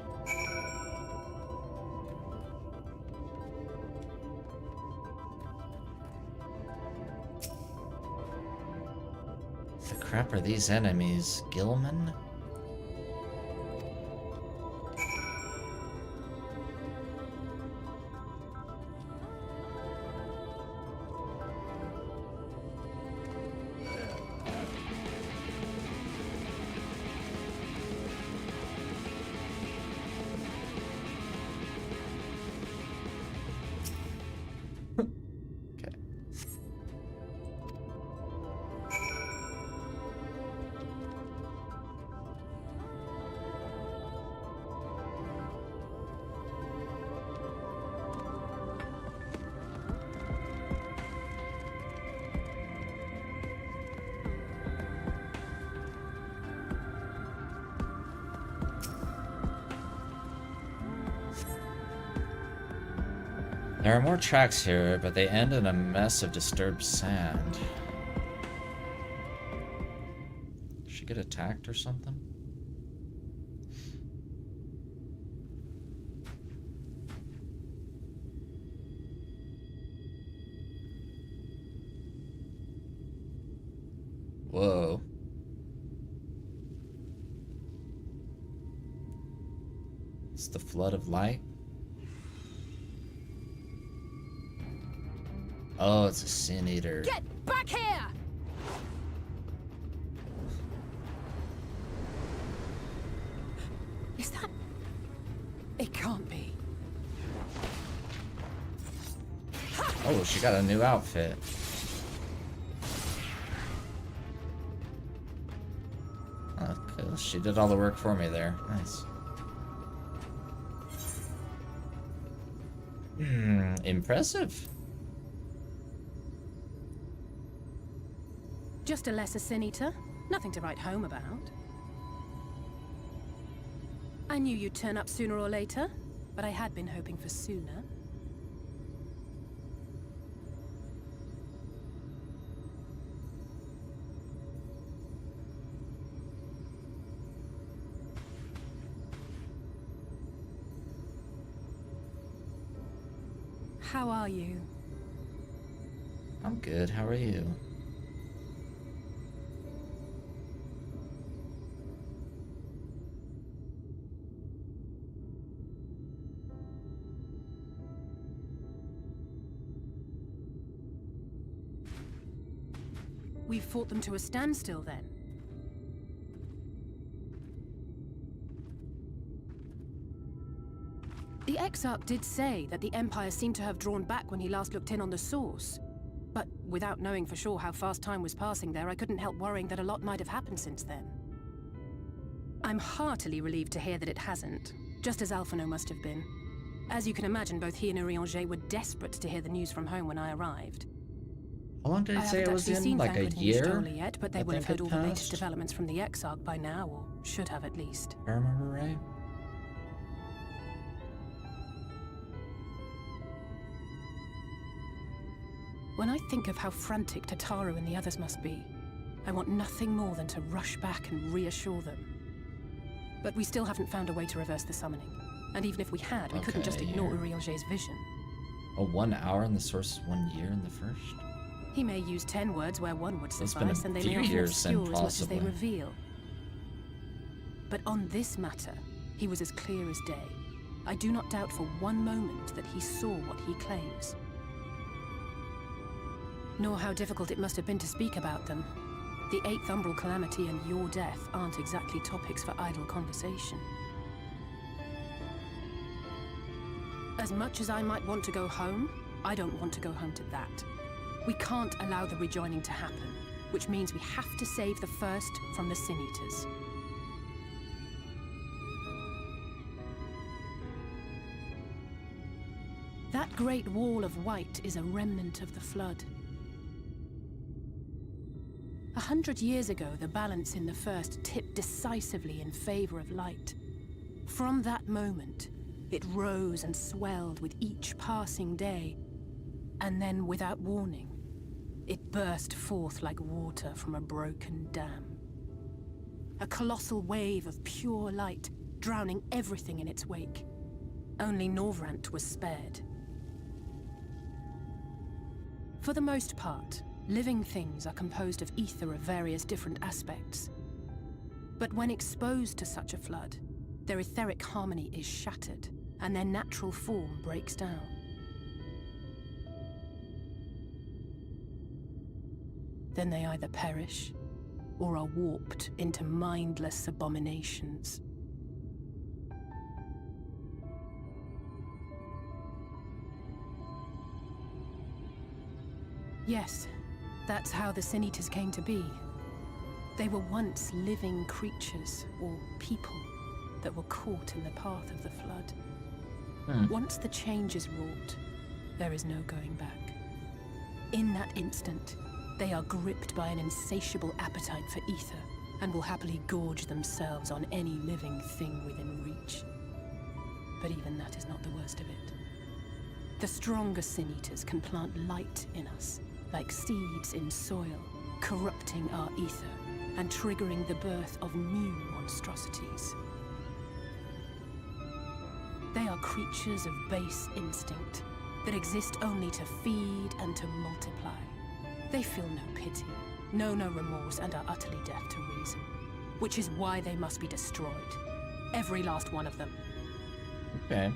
Crap are these enemies? Gilman? There are more tracks here, but they end in a mess of disturbed sand. Did she get attacked or something? Whoa. It's the flood of light. Oh, it's a sin eater. Get back here! Is that... It can't be. Oh, she got a new outfit. Okay, she did all the work for me there. Nice. Impressive. Just a lesser sin eater. Nothing to write home about. I knew you'd turn up sooner or later, but I had been hoping for sooner. How are you? I'm good. How are you? We've fought them to a standstill, then. The Exarch did say that the Empire seemed to have drawn back when he last looked in on the source. But without knowing for sure how fast time was passing there, I couldn't help worrying that a lot might have happened since then. I'm heartily relieved to hear that it hasn't, just as Alphino must have been. As you can imagine, both he and Urianger were desperate to hear the news from home when I arrived. How long did it say it was in? Like a year? Yet, but they will have heard all the latest developments from the Exarch by now, or should have at least. I remember right. When I think of how frantic Tataru and the others must be, I want nothing more than to rush back and reassure them. But we still haven't found a way to reverse the summoning. And even if we had, we couldn't just ignore Urianger's vision. Oh, 1 hour in the source, 1 year in the first? He may use 10 words where one would It's suffice, been and a they may few not years obscure then, as much as they possibly. reveal. But on this matter, he was as clear as day. I do not doubt for one moment that he saw what he claims. Nor how difficult it must have been to speak about them. The 8th Umbral Calamity and your death aren't exactly topics for idle conversation. As much as I might want to go home, I don't want to go home to that. We can't allow the rejoining to happen, which means we have to save the first from the Sin Eaters. That great wall of white is a remnant of the flood. 100 years ago, the balance in the first tipped decisively in favor of light. From that moment, it rose and swelled with each passing day, and then, without warning, it burst forth like water from a broken dam. A colossal wave of pure light, drowning everything in its wake. Only Norvrant was spared. For the most part, living things are composed of ether of various different aspects. But when exposed to such a flood, their etheric harmony is shattered, and their natural form breaks down. Then they either perish, or are warped into mindless abominations. Yes, that's how the Sin Eaters came to be. They were once living creatures, or people, that were caught in the path of the flood. Once the change is wrought, there is no going back. In that instant, they are gripped by an insatiable appetite for ether, and will happily gorge themselves on any living thing within reach. But even that is not the worst of it. The stronger sin eaters can plant light in us, like seeds in soil, corrupting our ether and triggering the birth of new monstrosities. They are creatures of base instinct that exist only to feed and to multiply. They feel no pity, know no remorse, and are utterly deaf to reason, which is why they must be destroyed. Every last one of them. Okay.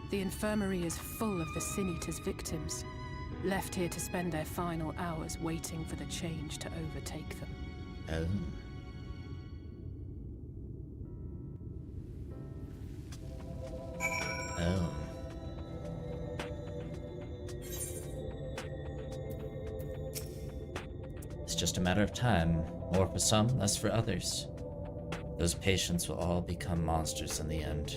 The infirmary is full of the Sin Eater's victims, left here to spend their final hours waiting for the change to overtake them. Oh. Oh. It's just a matter of time. More for some, less for others. Those patients will all become monsters in the end.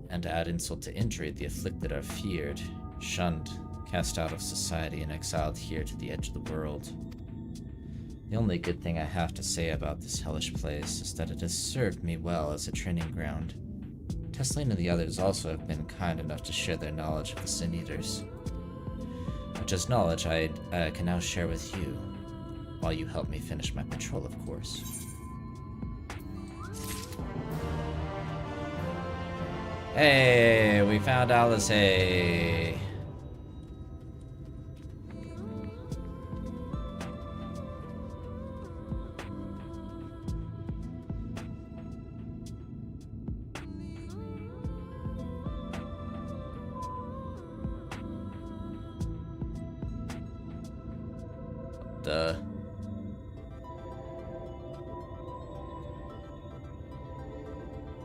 And to add insult to injury, the afflicted are feared, shunned, cast out of society, and exiled here to the edge of the world. The only good thing I have to say about this hellish place is that it has served me well as a training ground. Tesseline and the others also have been kind enough to share their knowledge of the Sin Eaters, which is knowledge I can now share with you, while you help me finish my patrol, of course. Hey, we found Alice. Hey. Duh.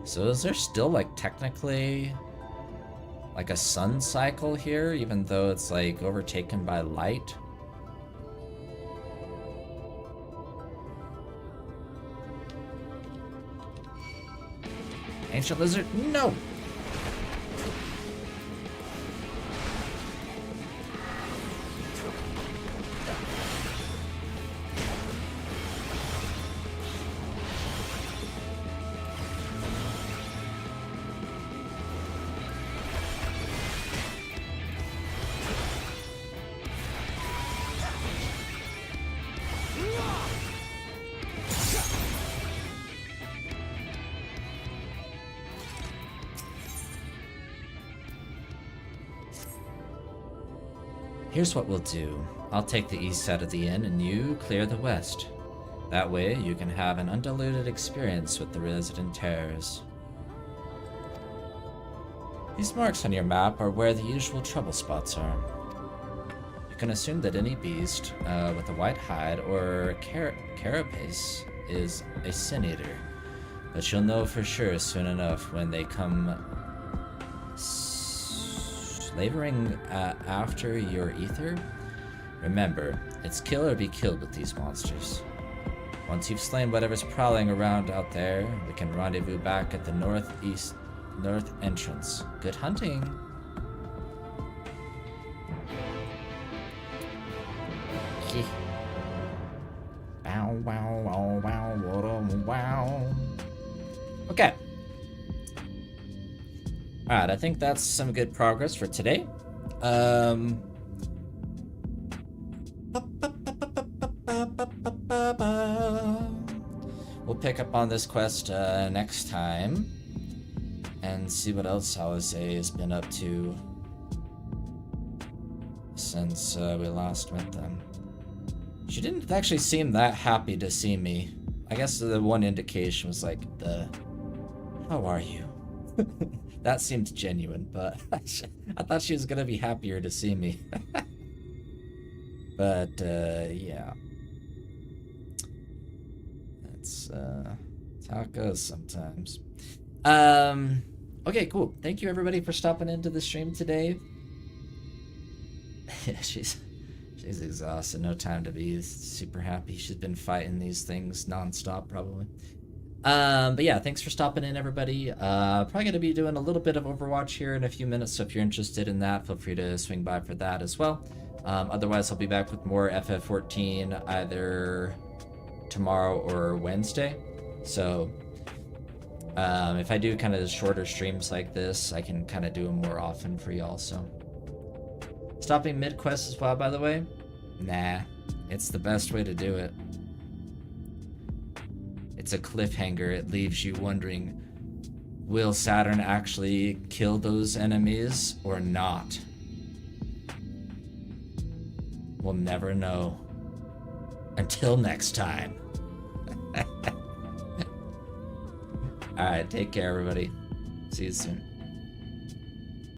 So is there still, like, technically, like, a sun cycle here, even though it's, like, overtaken by light? Ancient lizard? No! Here's what we'll do. I'll take the east side of the inn and you clear the west. That way you can have an undiluted experience with the resident terrors. These marks on your map are where the usual trouble spots are. You can assume that any beast with a white hide or carapace is a sin eater, but you'll know for sure soon enough when they come slavering after your ether. Remember, it's kill or be killed with these monsters. Once you've slain whatever's prowling around out there, we can rendezvous back at the north entrance. Good hunting! Bow, wow, wow, wow, wow. Okay. Alright, I think that's some good progress for today. We'll pick up on this quest next time and see what else Alice has been up to since we last met them. She didn't actually seem that happy to see me. I guess the one indication was like, how are you? That seemed genuine, but I thought she was gonna be happier to see me. But, yeah. That's how it goes sometimes. Okay, cool. Thank you everybody for stopping into the stream today. Yeah, she's exhausted. No time to be super happy. She's been fighting these things nonstop, probably. But yeah, thanks for stopping in, everybody. Probably going to be doing a little bit of Overwatch here in a few minutes, so if you're interested in that, feel free to swing by for that as well. Otherwise, I'll be back with more FF14 either tomorrow or Wednesday. So, If I do kind of shorter streams like this, I can kind of do them more often for y'all, so. Stopping mid-quest as well, by the way? Nah, it's the best way to do it. It's a cliffhanger. It leaves you wondering, will Saturn actually kill those enemies or not? We'll never know. Until next time. Alright, take care, everybody. See you soon.